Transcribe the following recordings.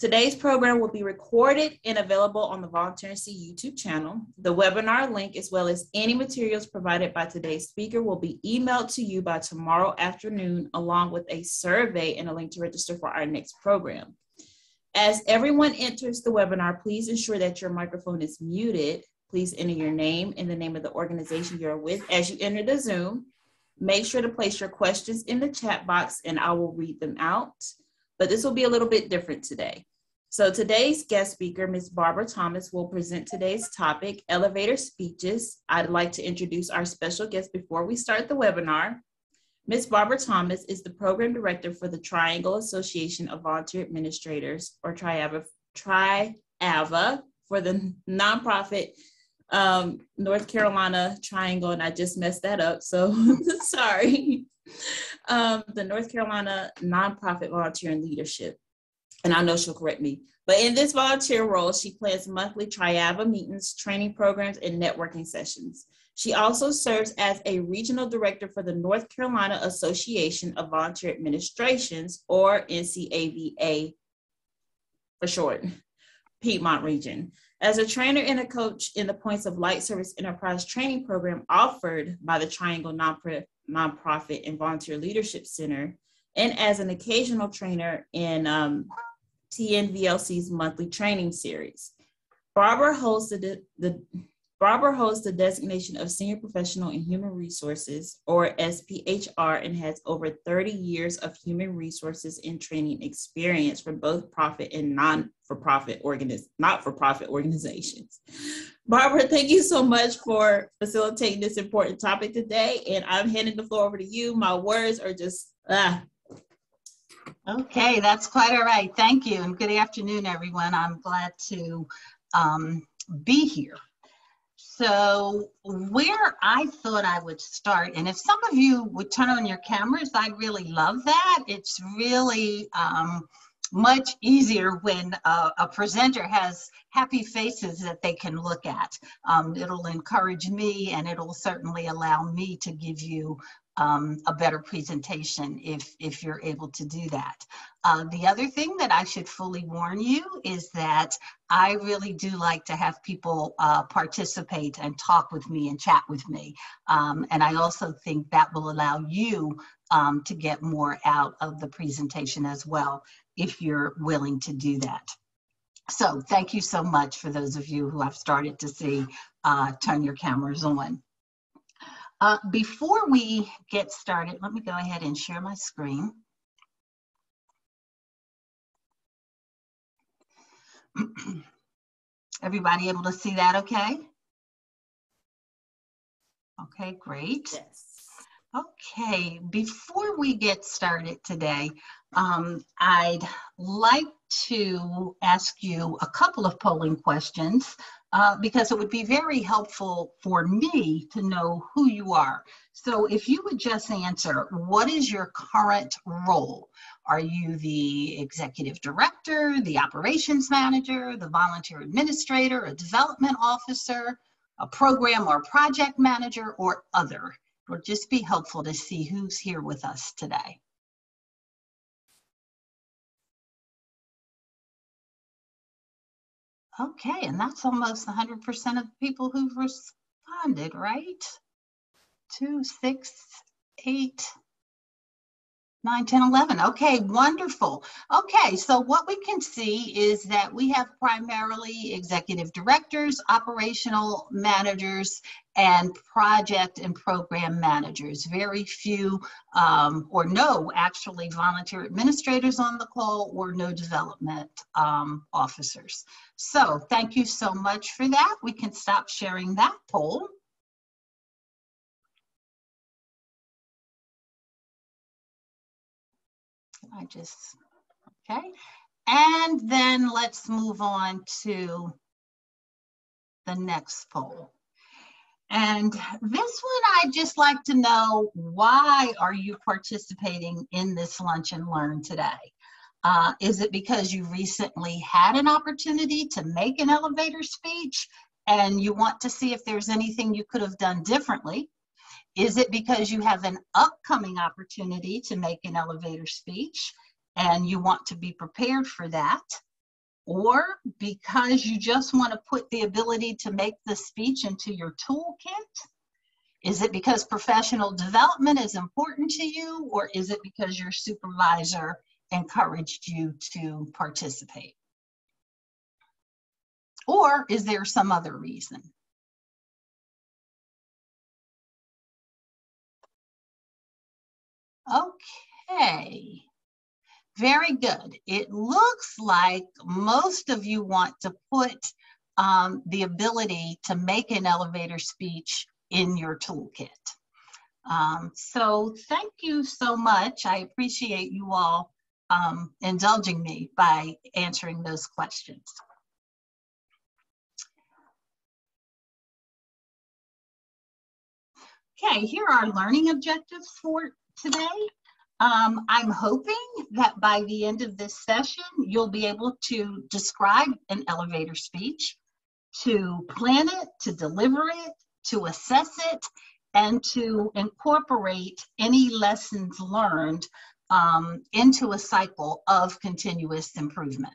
Today's program will be recorded and available on the Volunteer NC YouTube channel. The webinar link, as well as any materials provided by today's speaker, will be emailed to you by tomorrow afternoon, along with a survey and a link to register for our next program. As everyone enters the webinar, please ensure that your microphone is muted. Please enter your name and the name of the organization you're with as you enter the Zoom. Make sure to place your questions in the chat box and I will read them out. But this will be a little bit different today. So today's guest speaker, Ms. Barbara Thomas, will present today's topic, elevator speeches. I'd like to introduce our special guest before we start the webinar. Ms. Barbara Thomas is the Program Director for the Triangle Association of Volunteer Administrators, or TRIAVA for the nonprofit North Carolina Triangle, and I just messed that up, so sorry. The North Carolina Nonprofit Volunteer and Leadership. And I know she'll correct me. But in this volunteer role, she plans monthly TRIAVA meetings, training programs, and networking sessions. She also serves as a regional director for the North Carolina Association of Volunteer Administrations, or NCAVA for short, Piedmont region. As a trainer and a coach in the Points of Light Service Enterprise training program offered by the Triangle Nonprofit and Volunteer Leadership Center, and as an occasional trainer in TNVLC's monthly training series. Barbara holds the designation of Senior Professional in Human Resources, or SPHR, and has over 30 years of human resources and training experience from both profit and not-for-profit organizations. Barbara, thank you so much for facilitating this important topic today, and I'm handing the floor over to you. My words are just, Okay, that's quite all right. Thank you, and good afternoon, everyone. I'm glad to be here. So where I thought I would start, and if some of you would turn on your cameras, I'd really love that. It's really much easier when a presenter has happy faces that they can look at. It'll encourage me, and it'll certainly allow me to give you a better presentation if you're able to do that. The other thing that I should fully warn you is that I really do like to have people participate and talk with me and chat with me. And I also think that will allow you to get more out of the presentation as well, if you're willing to do that. So thank you so much for those of you who I've started to see turn your cameras on. Before we get started, let me go ahead and share my screen. Everybody able to see that okay? Okay, great. yes. Okay, before we get started today, I'd like to ask you a couple of polling questions because it would be very helpful for me to know who you are. So if you would just answer, what is your current role? Are you the executive director, the operations manager, the volunteer administrator, a development officer, a program or project manager, or other? It would just be helpful to see who's here with us today. Okay, and that's almost 100% of the people who've responded, right? 2, 6, 8, 9, 10, 11. Okay, wonderful. Okay, so what we can see is that we have primarily executive directors, operational managers, and project and program managers. Very few or no actually volunteer administrators on the call, or no development officers. So thank you so much for that. We can stop sharing that poll. Okay. And then let's move on to the next poll. And this one, I'd just like to know, why are you participating in this Lunch and Learn today? Is it because you recently had an opportunity to make an elevator speech and you want to see if there's anything you could have done differently? Is it because you have an upcoming opportunity to make an elevator speech and you want to be prepared for that? or because you just want to put the ability to make the speech into your toolkit? Is it because professional development is important to you, or is it because your supervisor encouraged you to participate? Or is there some other reason? Okay, very good. It looks like most of you want to put the ability to make an elevator speech in your toolkit. So thank you so much. I appreciate you all indulging me by answering those questions. Okay, here are our learning objectives for today. I'm hoping that by the end of this session, you'll be able to describe an elevator speech, to plan it, to deliver it, to assess it, and to incorporate any lessons learned into a cycle of continuous improvement.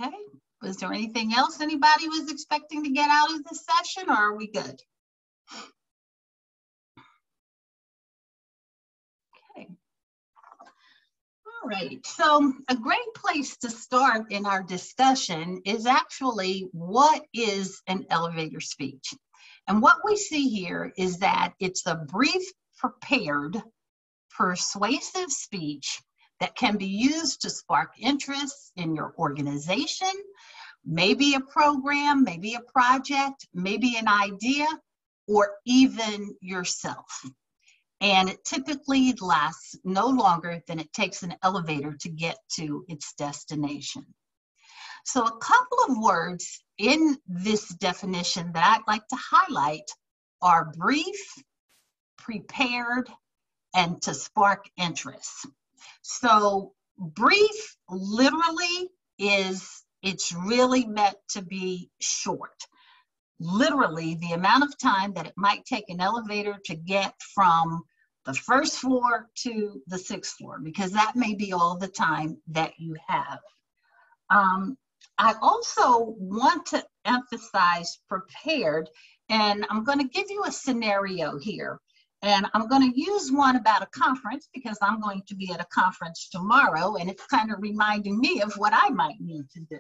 Okay. Was there anything else anybody was expecting to get out of this session, or are we good? Okay. All right, so a great place to start in our discussion is actually, what is an elevator speech? And what we see here is that it's a brief, prepared, persuasive speech that can be used to spark interest in your organization, maybe a program, maybe a project, maybe an idea, or even yourself. And it typically lasts no longer than it takes an elevator to get to its destination. So a couple of words in this definition that I'd like to highlight are brief, prepared, and to spark interest. So brief literally is, it's really meant to be short. Literally, the amount of time that it might take an elevator to get from the first floor to the 6th floor, because that may be all the time that you have. I also want to emphasize prepared, and I'm going to give you a scenario here. And I'm going to use one about a conference because I'm going to be at a conference tomorrow, and it's kind of reminding me of what I might need to do.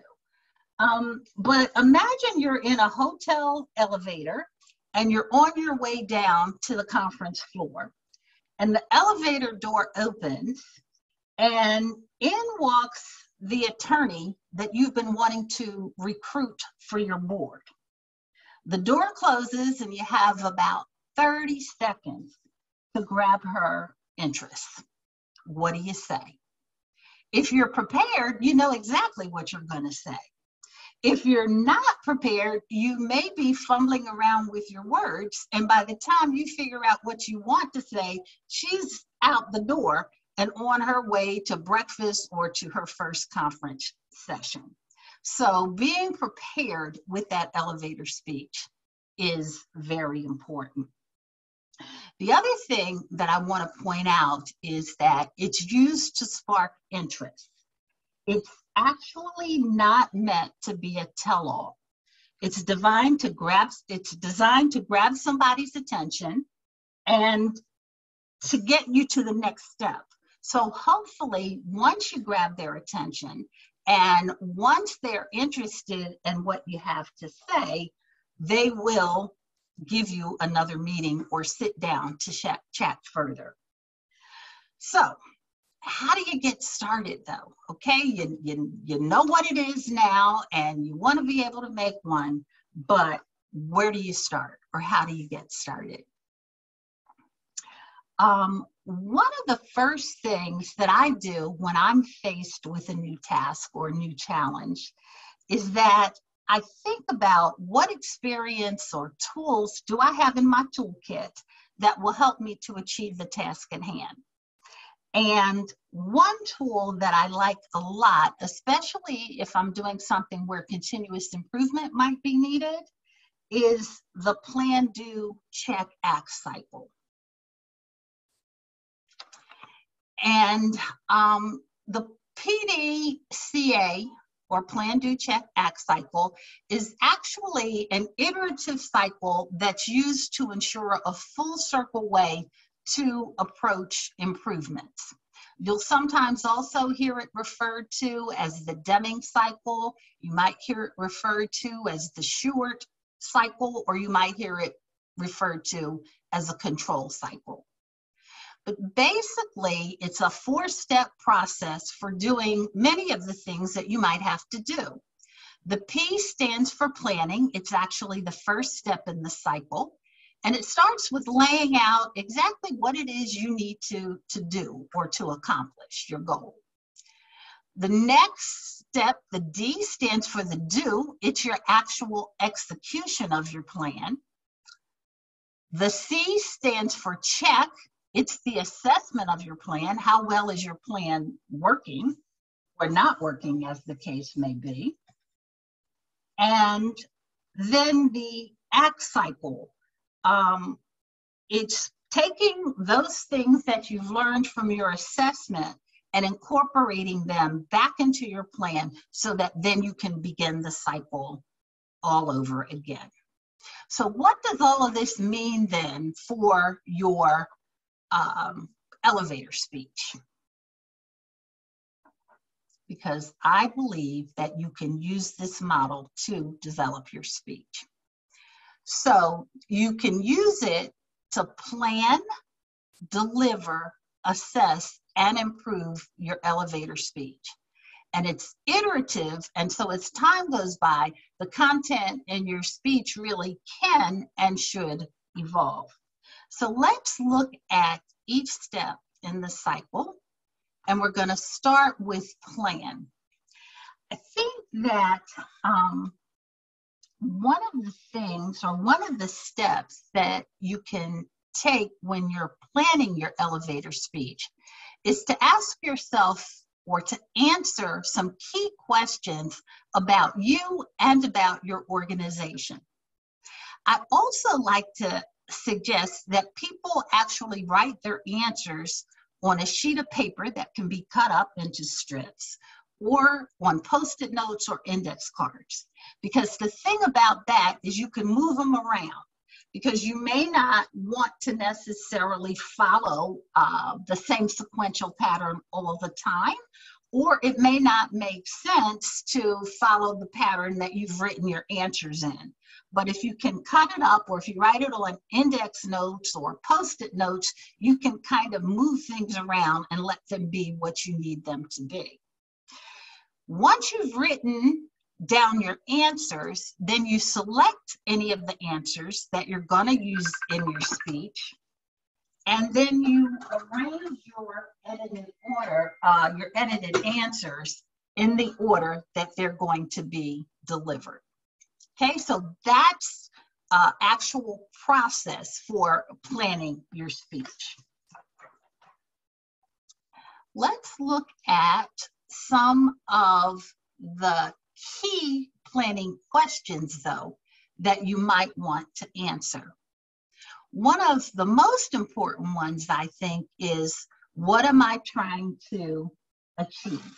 But imagine you're in a hotel elevator and you're on your way down to the conference floor, and the elevator door opens and in walks the attorney that you've been wanting to recruit for your board. The door closes and you have about 30 seconds to grab her interest. What do you say? If you're prepared, you know exactly what you're going to say. If you're not prepared, you may be fumbling around with your words, and by the time you figure out what you want to say, she's out the door and on her way to breakfast or to her first conference session. So being prepared with that elevator speech is very important. The other thing that I want to point out is that it's used to spark interest. It's actually not meant to be a tell-all. It's designed to grab somebody's attention and to get you to the next step. So hopefully, once you grab their attention and once they're interested in what you have to say, they will give you another meeting or sit down to chat further. So how do you get started though? Okay, you know what it is now and you want to be able to make one, but where do you start, or how do you get started? One of the first things that I do when I'm faced with a new task or a new challenge is that I think about what experience or tools do I have in my toolkit that will help me to achieve the task at hand. And one tool that I like a lot, especially if I'm doing something where continuous improvement might be needed, is the plan, do, check, act cycle. And the PDCA, or Plan, Do, Check, Act cycle, is actually an iterative cycle that's used to ensure a full circle way to approach improvements. You'll sometimes also hear it referred to as the Deming cycle. You might hear it referred to as the Shewhart cycle, or you might hear it referred to as a control cycle. But basically, it's a 4-step process for doing many of the things that you might have to do. The P stands for planning. It's actually the first step in the cycle. And it starts with laying out exactly what it is you need to do or to accomplish your goal. The next step, the D, stands for the do. It's your actual execution of your plan. The C stands for check. It's the assessment of your plan. How well is your plan working or not working, as the case may be? And then the act cycle. It's taking those things that you've learned from your assessment and incorporating them back into your plan so that then you can begin the cycle all over again. So what does all of this mean then for your elevator speech? Because I believe that you can use this model to develop your speech. So you can use it to plan, deliver, assess, and improve your elevator speech. And it's iterative, and so as time goes by, the content in your speech really can and should evolve. So let's look at each step in the cycle, and we're going to start with plan. I think that one of the things, or one of the steps that you can take when you're planning your elevator speech is to ask yourself or to answer some key questions about you and about your organization. I also like to suggest that people actually write their answers on a sheet of paper that can be cut up into strips, or on Post-it notes or index cards. Because the thing about that is you can move them around, because you may not want to necessarily follow the same sequential pattern all of the time, or it may not make sense to follow the pattern that you've written your answers in. But if you can cut it up, or if you write it on index notes or Post-it notes, you can kind of move things around and let them be what you need them to be. Once you've written down your answers, then you select any of the answers that you're going to use in your speech, and then you arrange your edited order, your edited answers in the order that they're going to be delivered. Okay, so that's actual process for planning your speech. Let's look at some of the key planning questions, though, that you might want to answer. One of the most important ones, I think, is, what am I trying to achieve?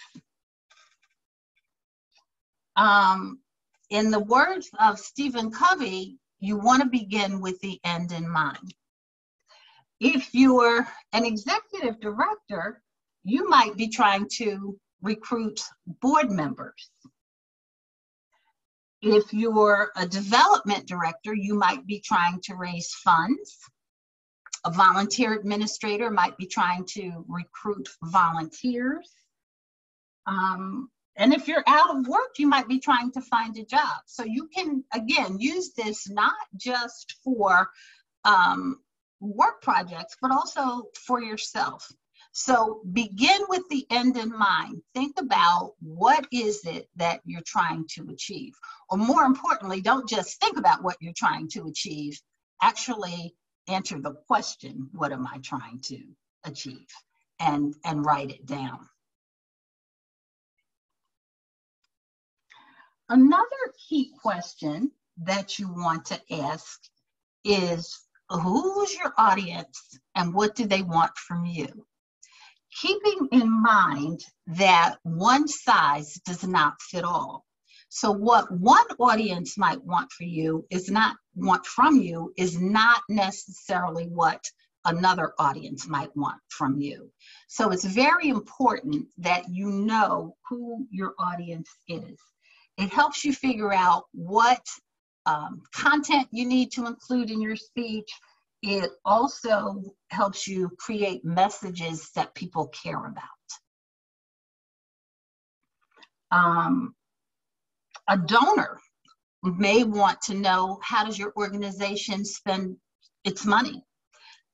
In the words of Stephen Covey, you want to begin with the end in mind. If you're an executive director, you might be trying to recruit board members. If you're a development director, you might be trying to raise funds. A volunteer administrator might be trying to recruit volunteers. And if you're out of work, you might be trying to find a job. So you can, again, use this not just for work projects, but also for yourself. So begin with the end in mind. Think about, what is it that you're trying to achieve? Or more importantly, don't just think about what you're trying to achieve. Actually answer the question, what am I trying to achieve? And write it down. Another key question that you want to ask is, who's your audience and what do they want from you? keeping in mind that one size does not fit all. So what one audience might want from you is not necessarily what another audience might want from you. So it's very important that you know who your audience is. It helps you figure out what content you need to include in your speech. It also helps you create messages that people care about. A donor may want to know, how does your organization spend its money?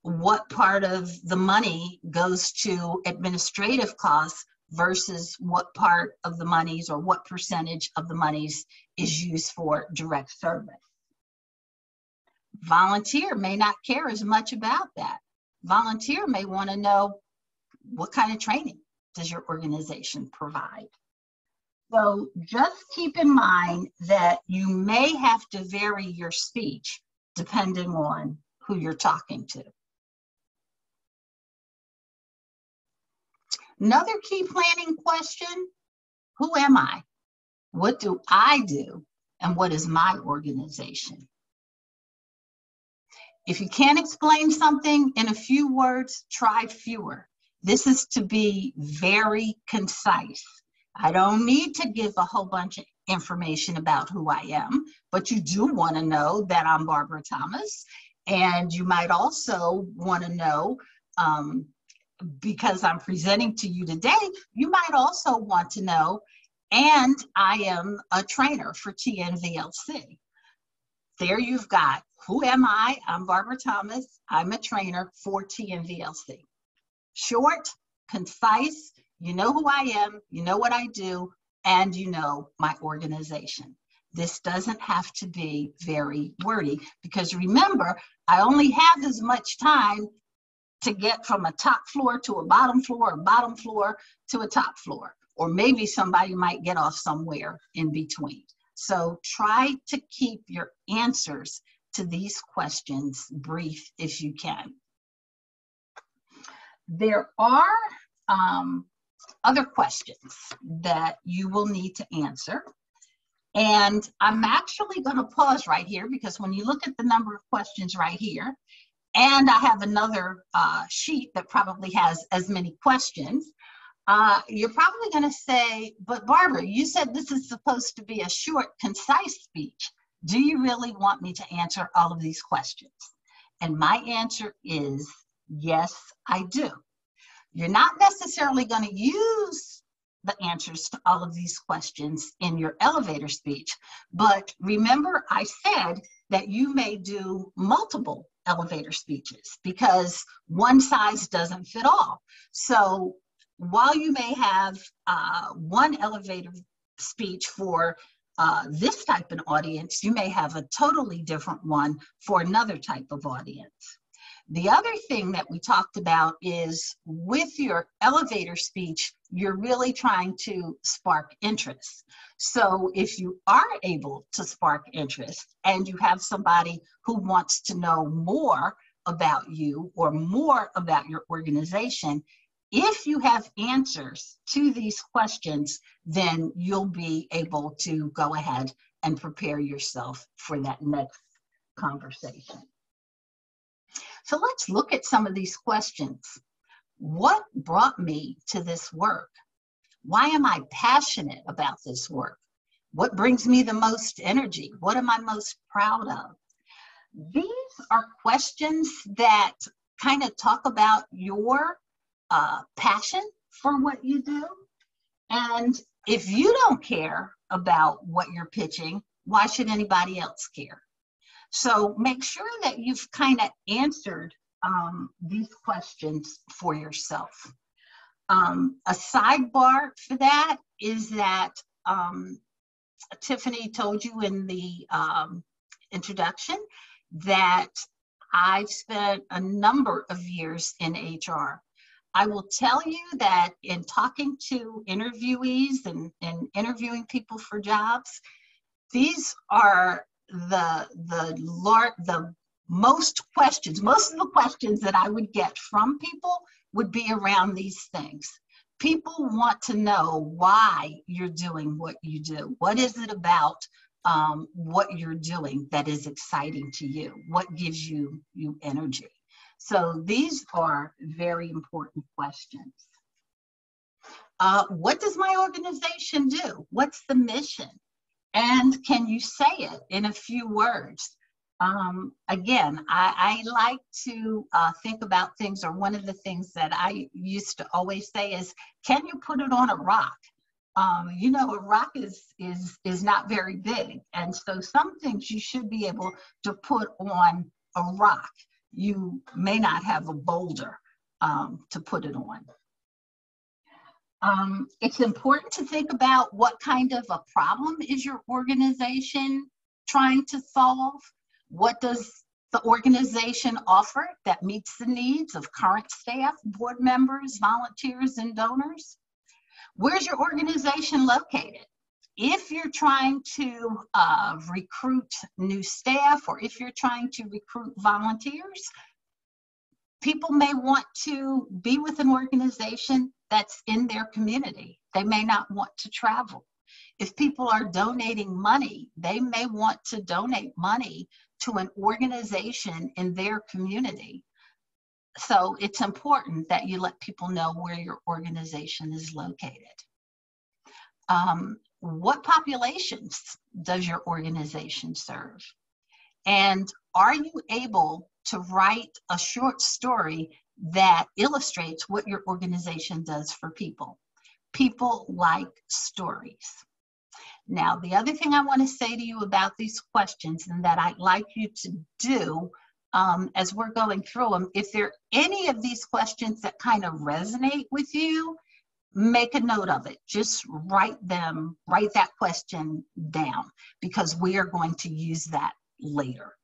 What part of the money goes to administrative costs versus what part of the monies, or what percentage of the monies, is used for direct service? Volunteer may not care as much about that. Volunteer may want to know, what kind of training does your organization provide? So just keep in mind that you may have to vary your speech depending on who you're talking to. Another key planning question: who am I? What do I do? And what is my organization? If you can't explain something in a few words, try fewer. This is to be very concise. I don't need to give a whole bunch of information about who I am, but you do want to know that I'm Barbara Thomas. And you might also want to know, because I'm presenting to you today, you might also want to know, and I am a trainer for TNVLC. There you've got, who am I? I'm Barbara Thomas. I'm a trainer for TNVLC. Short, concise, you know who I am, you know what I do, and you know my organization. This doesn't have to be very wordy, because remember, I only have as much time to get from a top floor to a bottom floor to a top floor, or maybe somebody might get off somewhere in between. So try to keep your answers to these questions brief if you can. There are other questions that you will need to answer. And I'm actually going to pause right here, because when you look at the number of questions right here, and I have another sheet that probably has as many questions, you're probably going to say, but Barbara, you said this is supposed to be a short, concise speech. Do you really want me to answer all of these questions? And my answer is, yes, I do. You're not necessarily going to use the answers to all of these questions in your elevator speech, but remember I said that you may do multiple elevator speeches because one size doesn't fit all. So while you may have one elevator speech for this type of audience, you may have a totally different one for another type of audience. The other thing that we talked about is, with your elevator speech, you're really trying to spark interest. So if you are able to spark interest and you have somebody who wants to know more about you or more about your organization, if you have answers to these questions, then you'll be able to go ahead and prepare yourself for that next conversation. So let's look at some of these questions. What brought me to this work? Why am I passionate about this work? What brings me the most energy? What am I most proud of? These are questions that kind of talk about your passion for what you do. And if you don't care about what you're pitching, why should anybody else care? So make sure that you've kind of answered these questions for yourself. A sidebar for that is that Tiffany told you in the introduction that I've spent a number of years in HR. I will tell you that in talking to interviewees and interviewing people for jobs, these are the most of the questions that I would get from people would be around these things. People want to know why you're doing what you do. What is it about what you're doing that is exciting to you? What gives you energy? So these are very important questions. What does my organization do? What's the mission? And can you say it in a few words? Again, I like to think about things, or one of the things that I used to always say is, can you put it on a rock? You know, a rock is not very big. And so some things you should be able to put on a rock. You may not have a boulder to put it on. It's important to think about what kind of a problem is your organization trying to solve. What does the organization offer that meets the needs of current staff, board members, volunteers, and donors? Where's your organization located? If you're trying to recruit new staff, or if you're trying to recruit volunteers, people may want to be with an organization that's in their community. They may not want to travel. If people are donating money, they may want to donate money to an organization in their community. So it's important that you let people know where your organization is located. What populations does your organization serve? And are you able to write a short story that illustrates what your organization does for people? People like stories. Now, the other thing I want to say to you about these questions, and that I'd like you to do as we're going through them, if there are any of these questions that kind of resonate with you, make a note of it. Just write that question down, because we are going to use that later.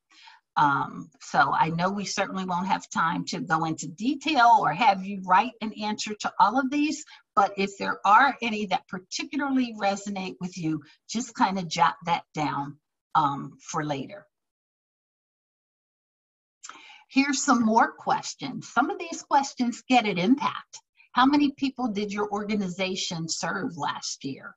So I know we certainly won't have time to go into detail or have you write an answer to all of these, but if there are any that particularly resonate with you, just kind of jot that down for later. Here's some more questions. Some of these questions get an impact. How many people did your organization serve last year?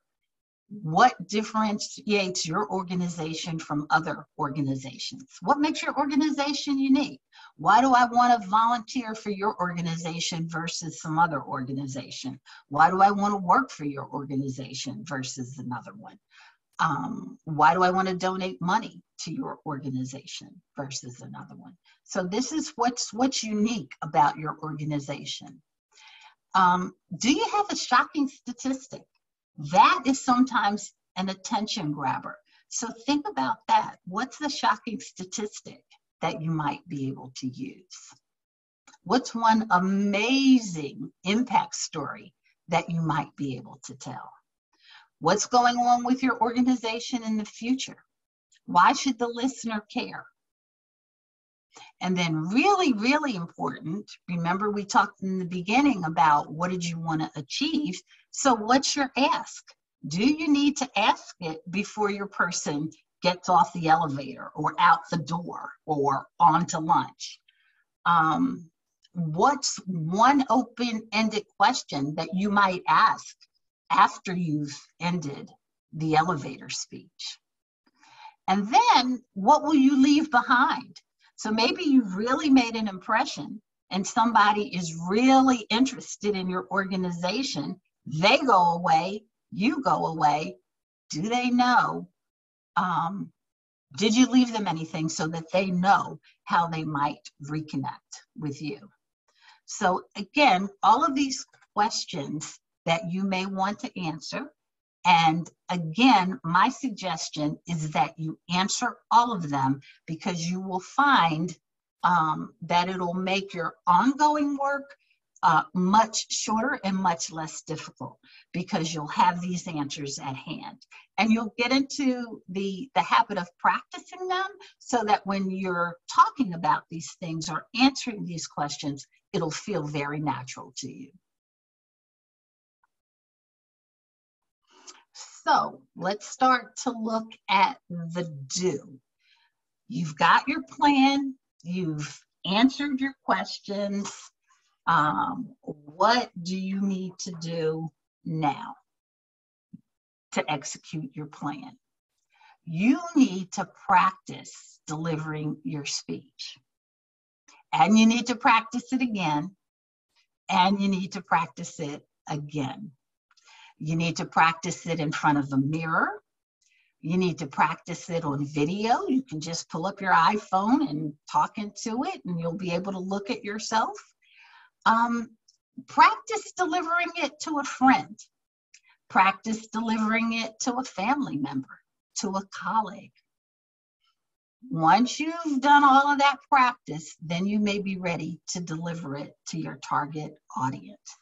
What differentiates your organization from other organizations? What makes your organization unique? Why do I want to volunteer for your organization versus some other organization? Why do I want to work for your organization versus another one? Why do I want to donate money to your organization versus another one? So this is what's unique about your organization. Do you have a shocking statistic? That is sometimes an attention grabber. So think about that. What's the shocking statistic that you might be able to use? What's one amazing impact story that you might be able to tell? What's going on with your organization in the future? Why should the listener care? And then really, really important, remember we talked in the beginning about what did you want to achieve? So what's your ask? Do you need to ask it before your person gets off the elevator or out the door or on to lunch? What's one open-ended question that you might ask after you've ended the elevator speech? And then what will you leave behind? So maybe you've really made an impression and somebody is really interested in your organization. They go away, you go away. Do they know? Did you leave them anything so that they know how they might reconnect with you? So again, all of these questions that you may want to answer. And again, my suggestion is that you answer all of them, because you will find that it'll make your ongoing work much shorter and much less difficult, because you'll have these answers at hand. And you'll get into the habit of practicing them, so that when you're talking about these things or answering these questions, it'll feel very natural to you. So let's start to look at the do. You've got your plan, you've answered your questions. What do you need to do now to execute your plan? You need to practice delivering your speech. And you need to practice it again. And you need to practice it again. You need to practice it in front of a mirror. You need to practice it on video. You can just pull up your iPhone and talk into it, and you'll be able to look at yourself. Practice delivering it to a friend. Practice delivering it to a family member, to a colleague. Once you've done all of that practice, then you may be ready to deliver it to your target audience.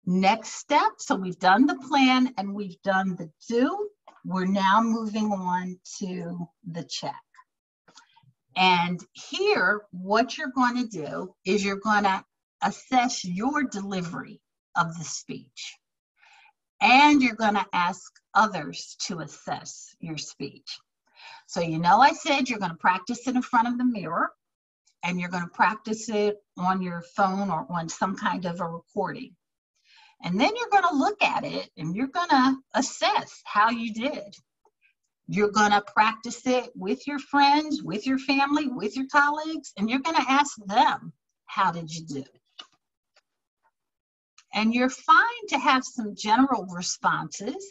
Next step, so we've done the plan and we've done the do. We're now moving on to the check. And here, what you're going to do is you're going to assess your delivery of the speech. And you're going to ask others to assess your speech. So I said you're going to practice it in front of the mirror, and you're going to practice it on your phone or on some kind of a recording. And then you're going to look at it and you're going to assess how you did. You're going to practice it with your friends, with your family, with your colleagues, and you're going to ask them, how did you do? And you're fine to have some general responses,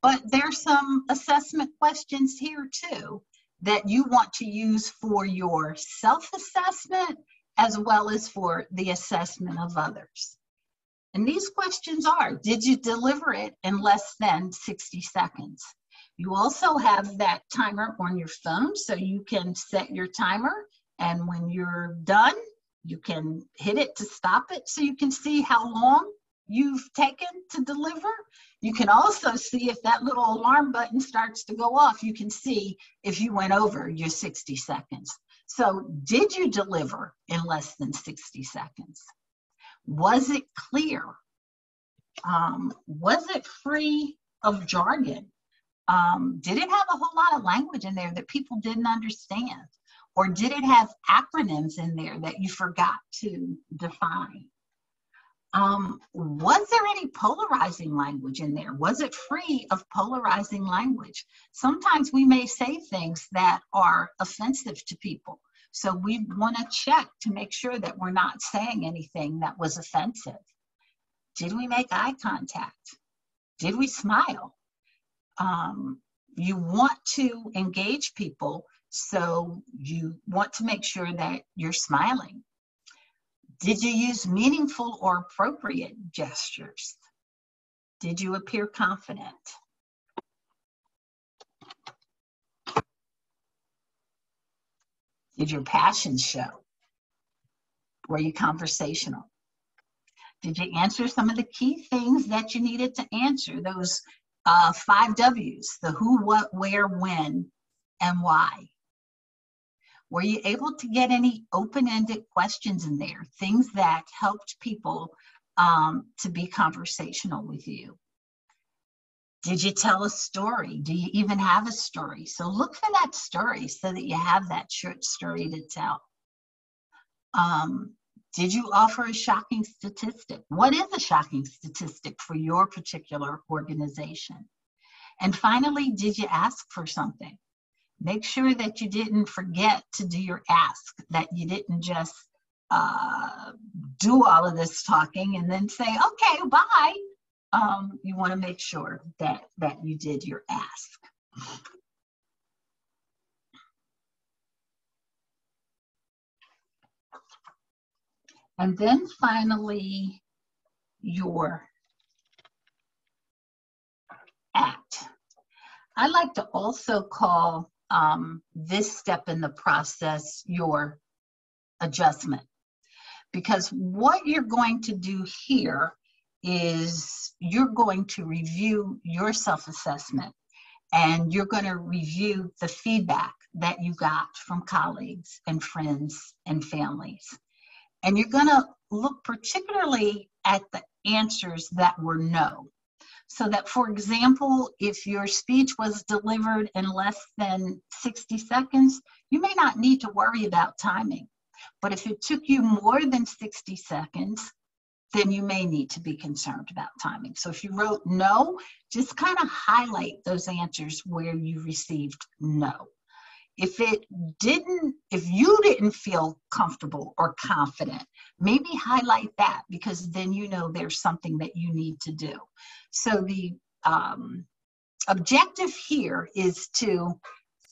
but there's some assessment questions here too that you want to use for your self-assessment as well as for the assessment of others. And these questions are, did you deliver it in less than 60 seconds? You also have that timer on your phone, so you can set your timer, and when you're done, you can hit it to stop it so you can see how long you've taken to deliver. You can also see if that little alarm button starts to go off, you can see if you went over your 60 seconds. So did you deliver in less than 60 seconds? Was it clear? Was it free of jargon? Did it have a whole lot of language in there that people didn't understand? Or did it have acronyms in there that you forgot to define? Was there any polarizing language in there? Was it free of polarizing language? Sometimes we may say things that are offensive to people. So we want to check to make sure that we're not saying anything that was offensive. Did we make eye contact? Did we smile? You want to engage people, so you want to make sure that you're smiling. Did you use meaningful or appropriate gestures? Did you appear confident? Did your passion show? Were you conversational? Did you answer some of the key things that you needed to answer? Those 5 W's, the who, what, where, when, and why. Were you able to get any open-ended questions in there, things that helped people to be conversational with you? Did you tell a story? Do you even have a story? So look for that story so that you have that short story to tell. Did you offer a shocking statistic? What is a shocking statistic for your particular organization? And finally, did you ask for something? Make sure that you didn't forget to do your ask, that you didn't just do all of this talking and then say, okay, bye. You want to make sure that you did your ask. And then finally, your act. I like to also call this step in the process your adjustment, because what you're going to do here is you're going to review your self-assessment, and you're going to review the feedback that you got from colleagues and friends and families. And you're going to look particularly at the answers that were no. So that, for example, if your speech was delivered in less than 60 seconds, you may not need to worry about timing. But if it took you more than 60 seconds, then you may need to be concerned about timing. So if you wrote no, just kind of highlight those answers where you received no. If you didn't feel comfortable or confident, maybe highlight that, because then you know there's something that you need to do. So the objective here is to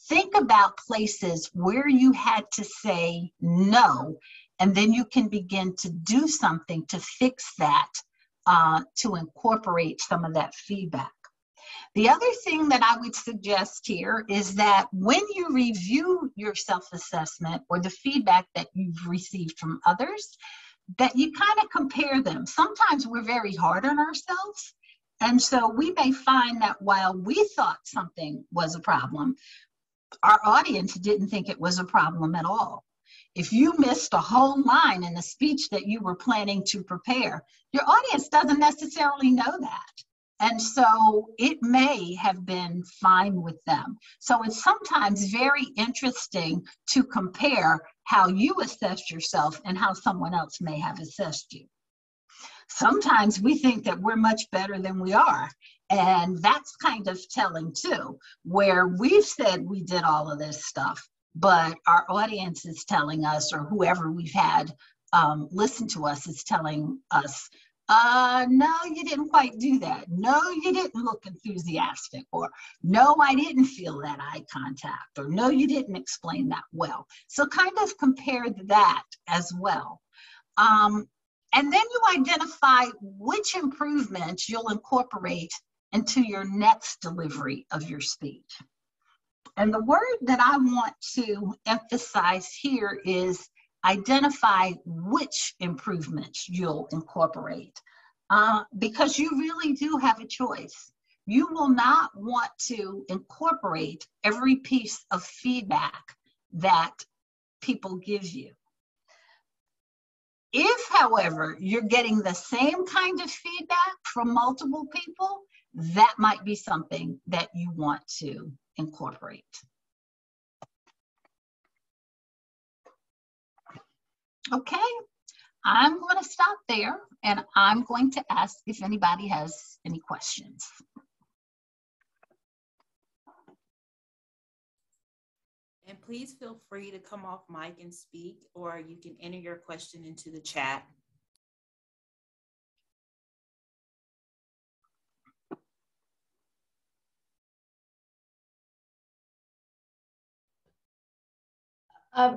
think about places where you had to say no, and then you can begin to do something to fix that, to incorporate some of that feedback. The other thing that I would suggest here is that when you review your self-assessment or the feedback that you've received from others, that you kind of compare them. Sometimes we're very hard on ourselves, and so we may find that while we thought something was a problem, our audience didn't think it was a problem at all. If you missed a whole line in the speech that you were planning to prepare, your audience doesn't necessarily know that. And so it may have been fine with them. So it's sometimes very interesting to compare how you assessed yourself and how someone else may have assessed you. Sometimes we think that we're much better than we are. And that's kind of telling too, where we've said we did all of this stuff, but our audience is telling us, or whoever we've had listen to us is telling us, no, you didn't quite do that. No, you didn't look enthusiastic, or no, I didn't feel that eye contact, or no, you didn't explain that well. So kind of compare that as well. And then you identify which improvements you'll incorporate into your next delivery of your speech. And the word that I want to emphasize here is identify which improvements you'll incorporate, because you really do have a choice. You will not want to incorporate every piece of feedback that people give you. If, however, you're getting the same kind of feedback from multiple people, that might be something that you want to incorporate. Okay, I'm going to stop there, and I'm going to ask if anybody has any questions. And please feel free to come off mic and speak, or you can enter your question into the chat.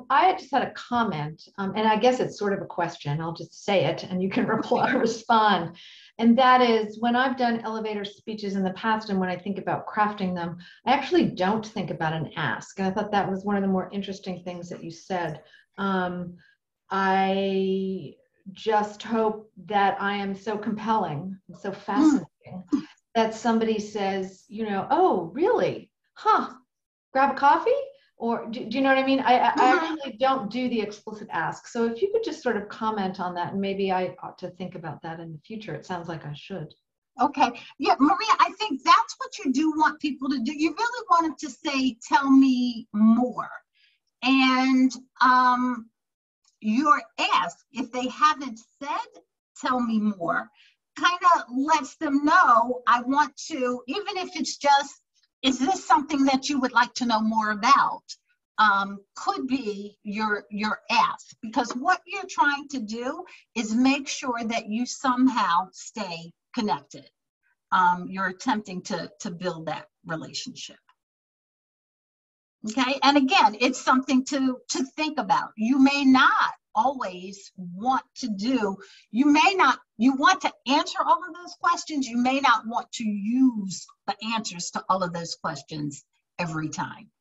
I just had a comment, and I guess it's sort of a question. I'll just say it and you can respond. And that is, when I've done elevator speeches in the past and when I think about crafting them, I actually don't think about an ask. And I thought that was one of the more interesting things that you said. I just hope that I am so compelling and so fascinating that somebody says, you know, oh, really? Huh, grab a coffee? Or do you know what I mean? I actually don't do the explicit ask. So if you could just sort of comment on that, and maybe I ought to think about that in the future. It sounds like I should. Okay. Yeah, Maria, I think that's what you do want people to do. You really want them to say, tell me more. And your ask, if they haven't said, tell me more, kind of lets them know, I want to, even if it's just, is this something that you would like to know more about? Could be your ask, because what you're trying to do is make sure that you somehow stay connected. You're attempting to build that relationship. Okay, and again, it's something to think about. You may not always want to do, you want to answer all of those questions. You may not want to use the answers to all of those questions every time.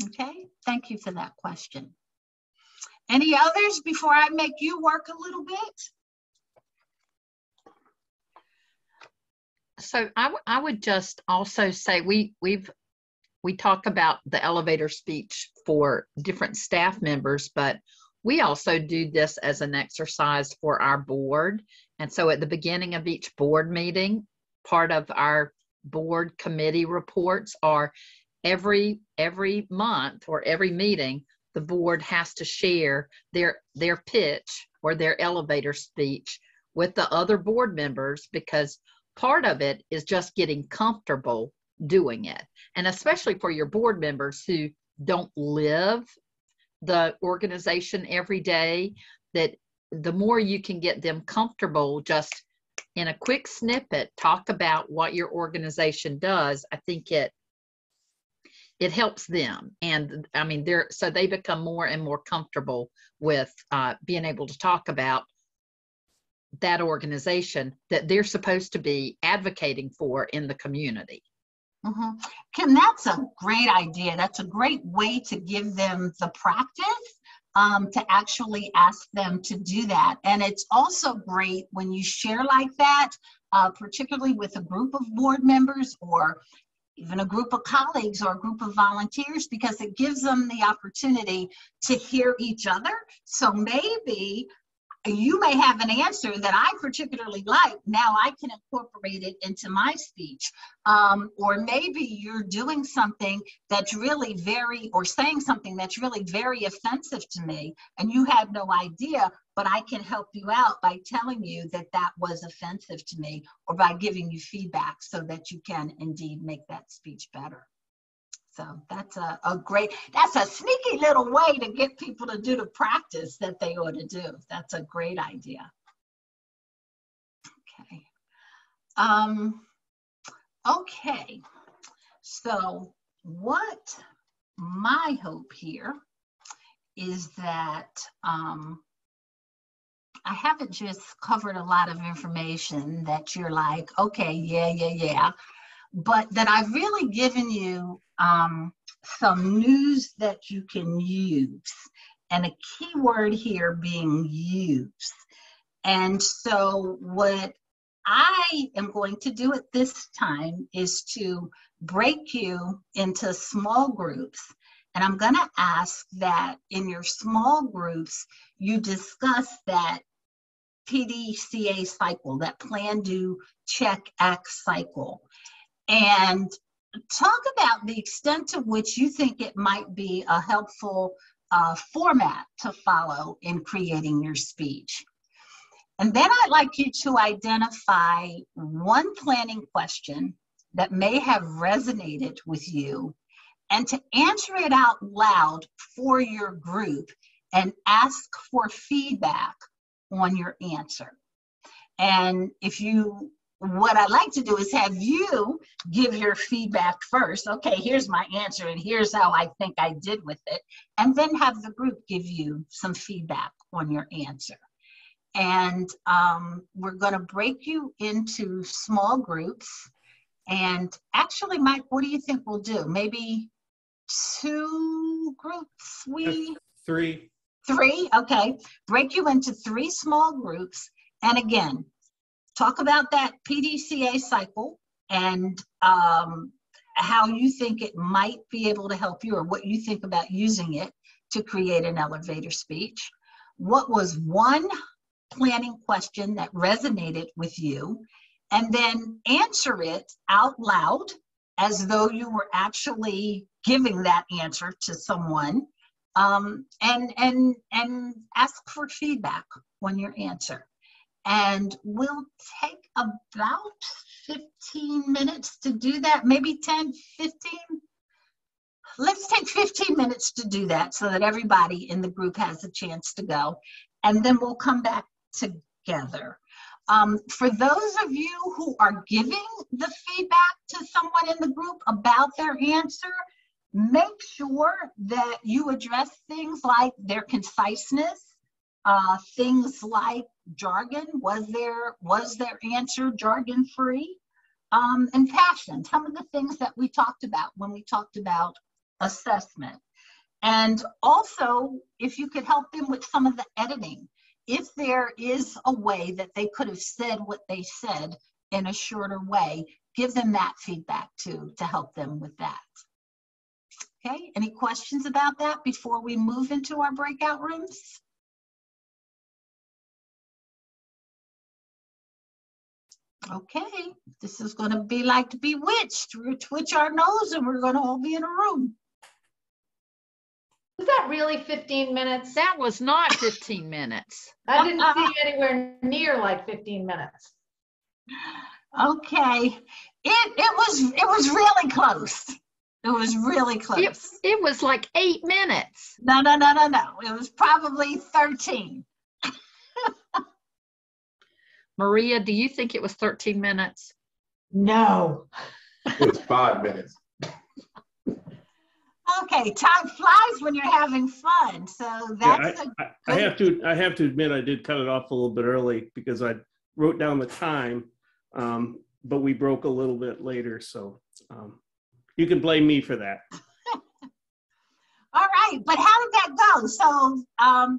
Okay, thank you for that question. Any others before I make you work a little bit? So I would just also say we talk about the elevator speech for different staff members, but we also do this as an exercise for our board. And so at the beginning of each board meeting, part of our board committee reports are every month or every meeting, the board has to share their pitch or their elevator speech with the other board members, because part of it is just getting comfortable doing it. And especially for your board members who don't live the organization every day, that the more you can get them comfortable just in a quick snippet, talk about what your organization does, I think it helps them. And I mean, so they become more and more comfortable with being able to talk about that organization that they're supposed to be advocating for in the community. Mm-hmm. Kim, that's a great idea. That's a great way to give them the practice, to actually ask them to do that. And it's also great when you share like that, particularly with a group of board members or even a group of colleagues or a group of volunteers, because it gives them the opportunity to hear each other. So maybe you may have an answer that I particularly like. Now I can incorporate it into my speech. Or maybe you're doing something that's really or saying something that's really very offensive to me, and you had no idea, but I can help you out by telling you that that was offensive to me, or by giving you feedback so that you can indeed make that speech better. So that's that's a sneaky little way to get people to do the practice that they ought to do. That's a great idea. Okay. Okay. So what my hope here is that I haven't just covered a lot of information that you're like, okay, yeah. But that I've really given you some news that you can use, and a key word here being use. And so what I am going to do at this time is to break you into small groups. And I'm going to ask that in your small groups, you discuss that PDCA cycle, that plan, do, check, act cycle. And talk about the extent to which you think it might be a helpful format to follow in creating your speech. And then I'd like you to identify one planning question that may have resonated with you, and to answer it out loud for your group and ask for feedback on your answer. And what I'd like to do is have you give your feedback first. Okay, here's my answer and here's how I think I did with it. And then have the group give you some feedback on your answer. And we're going to break you into small groups. And actually, Mike, what do you think we'll do? Maybe 2 groups? Three. 3, okay. Break you into 3 small groups. And again, talk about that PDCA cycle and how you think it might be able to help you, or what you think about using it to create an elevator speech. What was one planning question that resonated with you? And then answer it out loud as though you were actually giving that answer to someone, and ask for feedback on your answer. And we'll take about 15 minutes to do that, maybe 10, 15. Let's take 15 minutes to do that so that everybody in the group has a chance to go. And then we'll come back together. For those of you who are giving the feedback to someone in the group about their answer, make sure that you address things like their conciseness, things like jargon. Was their answer jargon free? And passion, some of the things that we talked about when we talked about assessment. And also, if you could help them with some of the editing, if there is a way that they could have said what they said in a shorter way, give them that feedback too, to help them with that. Okay, any questions about that before we move into our breakout rooms? Okay, this is going to be like to Bewitched. We're twitch our nose and we're going to all be in a room. Was that really 15 minutes? That was not 15 minutes. I didn't see anywhere near like 15 minutes. Okay, it was really close. It was really close. It was like 8 minutes. No. It was probably 13. Maria, do you think it was 13 minutes? No. It was 5 minutes. Okay, time flies when you're having fun. So that's I have to admit I did cut it off a little bit early because I wrote down the time, but we broke a little bit later, so you can blame me for that. All right, but how did that go? So how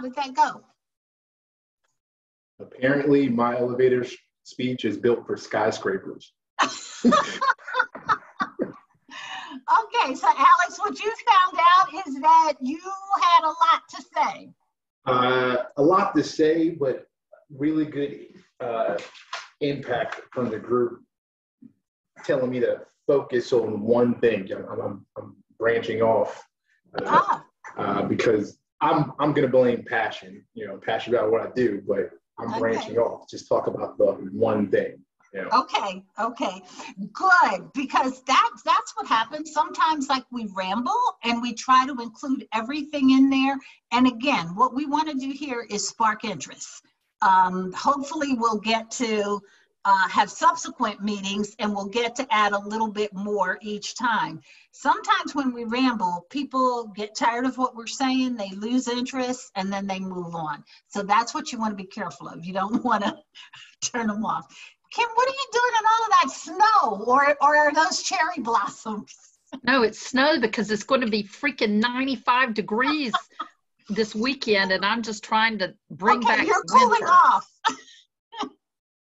did that go? Apparently, my elevator speech is built for skyscrapers. Okay, so Alex, what you found out is that you had a lot to say. A lot to say, but really good impact from the group, telling me to focus on one thing. I'm branching off because I'm going to blame passion. I'm passionate about what I do, but I'm branching off. Just talk about the one thing. Yeah. Okay, good, because that's what happens. Sometimes like we ramble and we try to include everything in there. And again, what we want to do here is spark interest. Hopefully we'll get to have subsequent meetings and we'll get to add a little bit more each time. Sometimes when we ramble, people get tired of what we're saying, they lose interest, and then they move on. So that's what you want to be careful of. You don't want to turn them off. Kim, what are you doing in all of that snow, or are those cherry blossoms? No, it's snow because it's going to be freaking 95 degrees this weekend, and I'm just trying to bring back you're winter. Cooling off.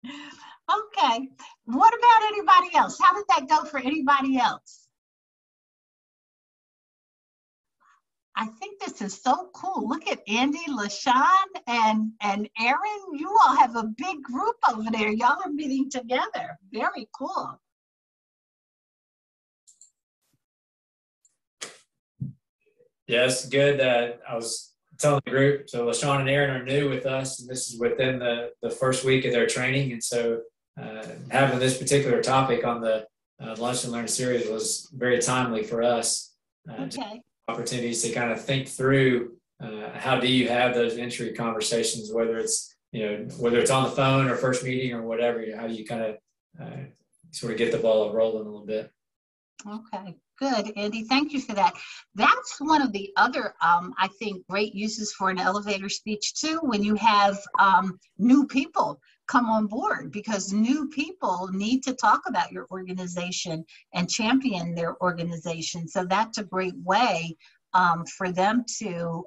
Okay. What about anybody else? How did that go for anybody else? I think this is so cool. Look at Andy, LaShawn, and Aaron. You all have a big group over there. Y'all are meeting together. Very cool. Yes, good. I was telling the group, so LaShawn and Aaron are new with us, and this is within the first week of their training. And so having this particular topic on the Lunch and Learn series was very timely for us. Okay. Opportunities to kind of think through how do you have those entry conversations, whether it's on the phone or first meeting or whatever, how do you kind of sort of get the ball rolling a little bit. Okay, good, Andy. Thank you for that. That's one of the other, I think, great uses for an elevator speech too, when you have new people come on board, because new people need to talk about your organization and champion their organization. So that's a great way for them to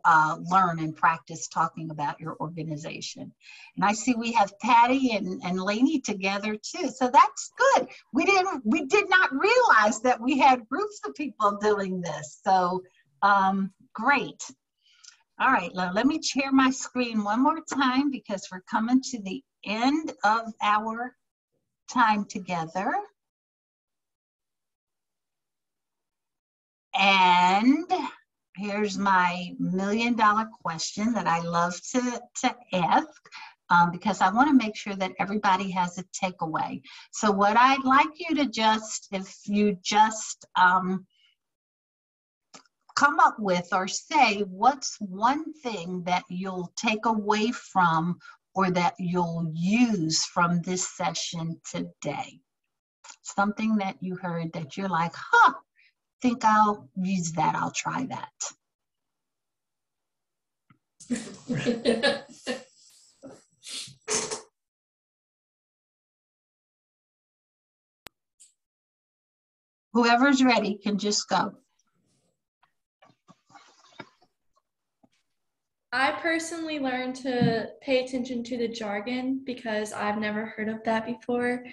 learn and practice talking about your organization. And I see we have Patty and Lainey together too. So that's good. We did not realize that we had groups of people doing this. So great. All right, let me share my screen one more time because we're coming to the end of our time together. And here's my $1 million question that I love to ask because I want to make sure that everybody has a takeaway. So what I'd like you to if you just come up with or say, what's one thing that you'll take away from or that you'll use from this session today? Something that you heard that you're like, think I'll use that, I'll try that. Whoever's ready can just go. I personally learned to pay attention to the jargon because I've never heard of that before.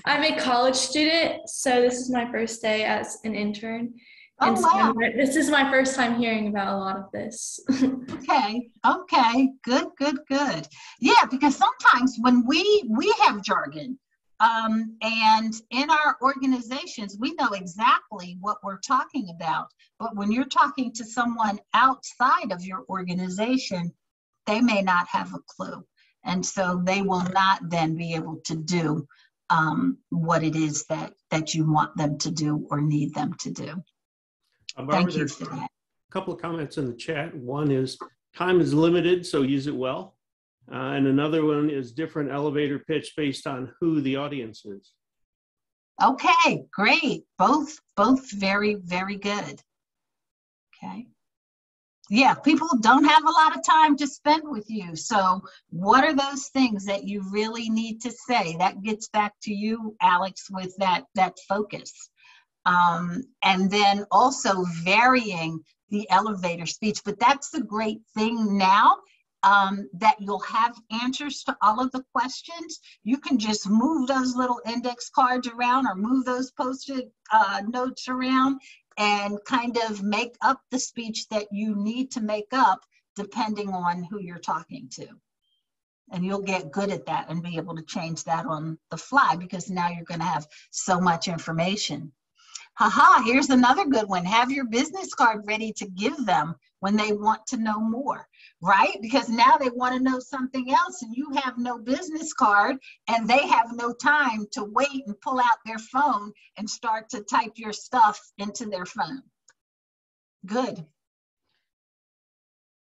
I'm a college student, so this is my first day as an intern. And Oh, so wow. this is my first time hearing about a lot of this. Okay. Okay. Good, good, good. Yeah, because sometimes when we have jargon, and in our organizations, we know exactly what we're talking about. But when you're talking to someone outside of your organization, they may not have a clue. And so they will not then be able to do what it is that you want them to do or need them to do. Barbara, Thank you for that. A couple of comments in the chat. One is time is limited, so use it well. And another one is different elevator pitch based on who the audience is. Okay, great. Both very, very good. Okay. Yeah, people don't have a lot of time to spend with you. So what are those things that you really need to say? That gets back to you, Alex, with that focus. And then also varying the elevator speech. But that's the great thing now, that you'll have answers to all of the questions. You can just move those little index cards around or move those Post-it notes around and kind of make up the speech that you need to make up depending on who you're talking to. And you'll get good at that and be able to change that on the fly because now you're going to have so much information. Haha, here's another good one. Have your business card ready to give them when they want to know more, right? Because now they want to know something else and you have no business card and they have no time to wait and pull out their phone and start to type your stuff into their phone. Good.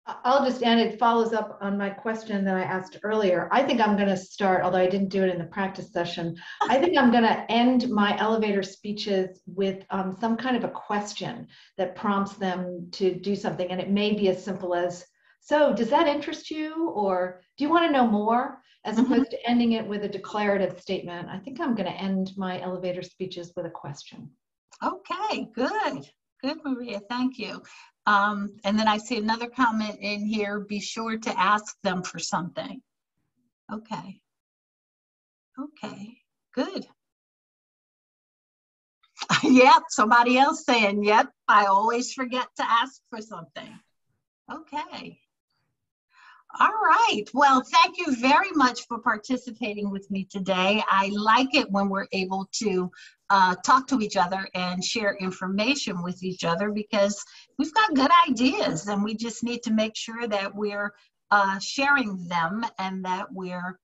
I'll just, and it follows up on my question that I asked earlier. I think I'm going to start, although I didn't do it in the practice session, I think I'm going to end my elevator speeches with some kind of a question that prompts them to do something. And it may be as simple as, so does that interest you? Or do you want to know more? As opposed to ending it with a declarative statement. I think I'm going to end my elevator speeches with a question. Okay, good. Good, Maria, thank you. And then I see another comment in here, be sure to ask them for something. Okay. Okay, good. Yep, somebody else saying, yep, I always forget to ask for something. Okay. All right, well, thank you very much for participating with me today. I like it when we're able to talk to each other and share information with each other because we've got good ideas and we just need to make sure that we're sharing them and that we're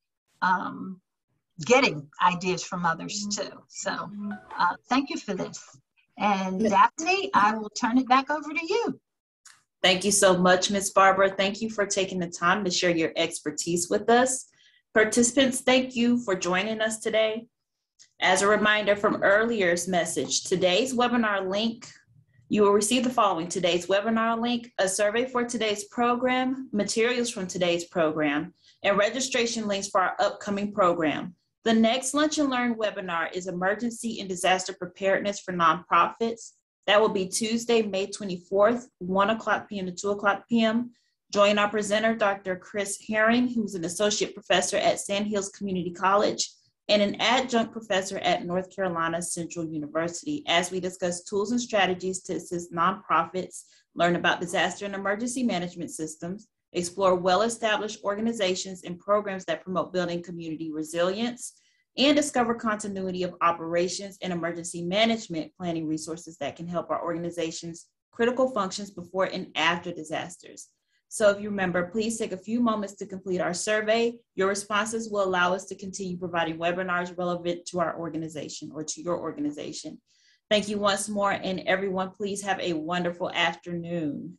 getting ideas from others too. So thank you for this. And Daphne, I will turn it back over to you. Thank you so much, Ms. Barbara. Thank you for taking the time to share your expertise with us. Participants, thank you for joining us today. As a reminder from earlier's message, today's webinar link, you will receive the following: today's webinar link, a survey for today's program, materials from today's program, and registration links for our upcoming program. The next Lunch and Learn webinar is Emergency and Disaster Preparedness for Nonprofits. That will be Tuesday, May 24th, 1:00 p.m. to 2:00 p.m. Join our presenter, Dr. Chris Herring, who's an associate professor at Sand Hills Community College and an adjunct professor at North Carolina Central University, as we discuss tools and strategies to assist nonprofits, learn about disaster and emergency management systems, explore well-established organizations and programs that promote building community resilience, and discover continuity of operations and emergency management planning resources that can help our organization's critical functions before and after disasters. So if you remember, please take a few moments to complete our survey. Your responses will allow us to continue providing webinars relevant to our organization or to your organization. Thank you once more, and everyone, please have a wonderful afternoon.